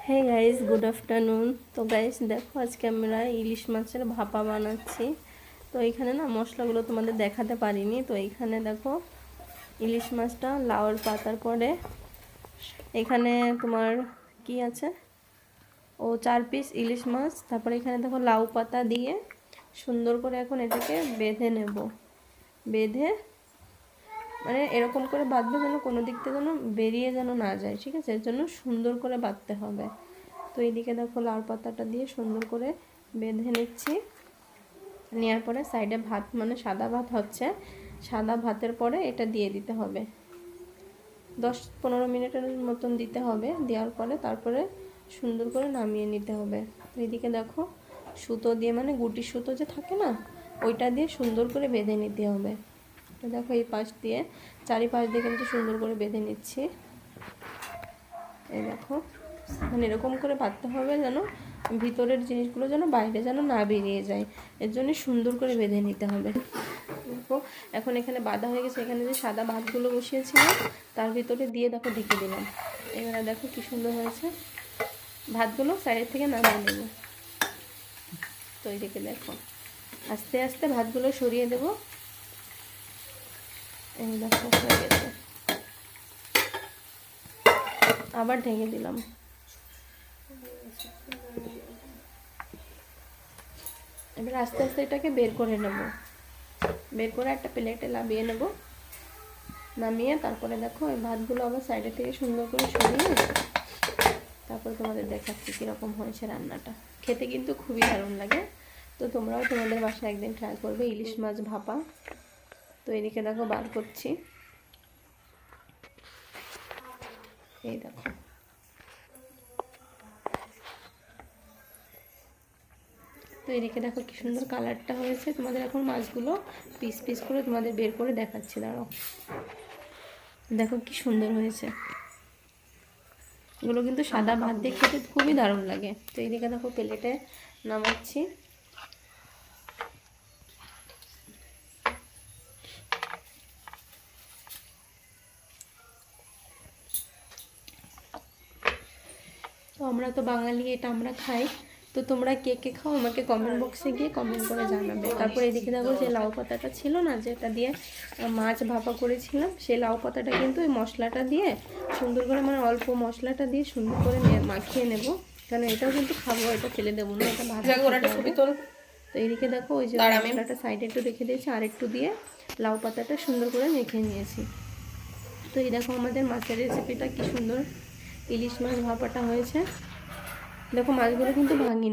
হে guys, good afternoon. তো guys দেখো, আজকে আমরা ইলিশ মাছের ভাপা বানাচ্ছি। তো এইখানে না মশলাগুলো তোমাদের দেখাতে পারিনি। তো এইখানে দেখো ইলিশ মাছটা লাউর পাতার পরে এখানে তোমার কি আছে, 4 পিস ইলিশ মাছ। তারপরে এখানে দেখো লাউ পাতা দিয়ে সুন্দর করে এখন এটাকে বেঁধে নেব। বেঁধে মানে এরকম করে বাঁধবে যেন কোনো দিক থেকে যেন বেরিয়ে যেন না যায়, ঠিক আছে? এর জন্য সুন্দর করে বাঁধতে হবে। তো এইদিকে দেখো লাউ পাতাটা দিয়ে সুন্দর করে বেঁধে নিচ্ছি। নেওয়ার পরে সাইডে ভাত, মানে সাদা ভাত হচ্ছে, সাদা ভাতের পরে এটা দিয়ে দিতে হবে। 10-15 মিনিটের মতন দিতে হবে। দেওয়ার পরে তারপরে সুন্দর করে নামিয়ে নিতে হবে। তো এইদিকে দেখো সুতো দিয়ে, মানে গুটি সুতো যে থাকে না, ওইটা দিয়ে সুন্দর করে বেঁধে নিতে হবে। তো দেখো এই পাশ দিয়ে, চারিপাশ দিয়ে কিন্তু সুন্দর করে বেঁধে নিচ্ছি। এই দেখো, মানে এরকম করে বাঁধতে হবে যেন ভিতরের জিনিসগুলো যেন বাইরে যেন না বেরিয়ে যায়। এর জন্য সুন্দর করে বেঁধে নিতে হবে। দেখো এখন এখানে বাঁধা হয়ে গেছে। এখানে যে সাদা ভাতগুলো বসিয়েছিলাম তার ভিতরে দিয়ে দেখো ঢেকে দিলাম। এবারে দেখো কি সুন্দর হয়েছে। ভাতগুলো সাইডের থেকে নামিয়ে নেব। তো এইদিকে দেখো আস্তে আস্তে ভাতগুলো সরিয়ে দেব। এই দেখো হয়ে গেছে। আবার ঢেকে দিলাম। এবার আস্তে আস্তে এটাকে বের করে নেব। বের করে একটা প্লেটে নামিয়ে নেব। নামিয়ে তারপরে দেখো এই ভাতগুলো আবার সাইডে থেকে সুন্দর করে সরিয়ে তারপরে তোমাদের দেখাচ্ছি কীরকম হয়েছে রান্নাটা। খেতে কিন্তু খুবই দারুণ লাগে। তো তোমরাও তোমাদের বাসায় একদিন ট্রাই করবে ইলিশ মাছ ভাপা। তো এদিকে দেখো বার করছি। এই দেখো তো এদিকে দেখো কি সুন্দর কালারটা হয়েছে। তোমাদের এখন মাছগুলো পিস পিস করে তোমাদের বের করে দেখাচ্ছি, দাঁড়াও। দেখো কি সুন্দর হয়েছে। এগুলো কিন্তু সাদা ভাত দিয়ে খেতে খুবই দারুণ লাগে। তো এইদিকে দেখো প্লেটে নামাচ্ছি। তো আমরা তো বাঙালি, এটা আমরা খাই। তো তোমরা কে কে খাও আমাকে কমেন্ট বক্সে গিয়ে কমেন্ট করে জানাবে। তারপর এদিকে দেখো যে লাউ পাতাটা ছিল না, যেটা দিয়ে মাছ ভাপা করেছিলাম, সেই লাউ পাতাটা কিন্তু ওই মশলাটা দিয়ে সুন্দর করে, মানে অল্প মশলাটা দিয়ে সুন্দর করে মাখিয়ে নেব। কারণ এটাও কিন্তু খাবো, এটা ফেলে দেবো না, এটা ভাজা করে ছবি তোল। তো এইদিকে দেখো ওই যে মশলাটা সাইডে একটু রেখে দিয়েছি, আর একটু দিয়ে লাউ পাতাটা সুন্দর করে মেখে নিয়েছি। তো এই দেখো আমাদের মাছের রেসিপিটা কি সুন্দর ইলিশ মাছ ভাপাটা হয়েছে। দেখো মাছগুলো কিন্তু ভাঙিনি।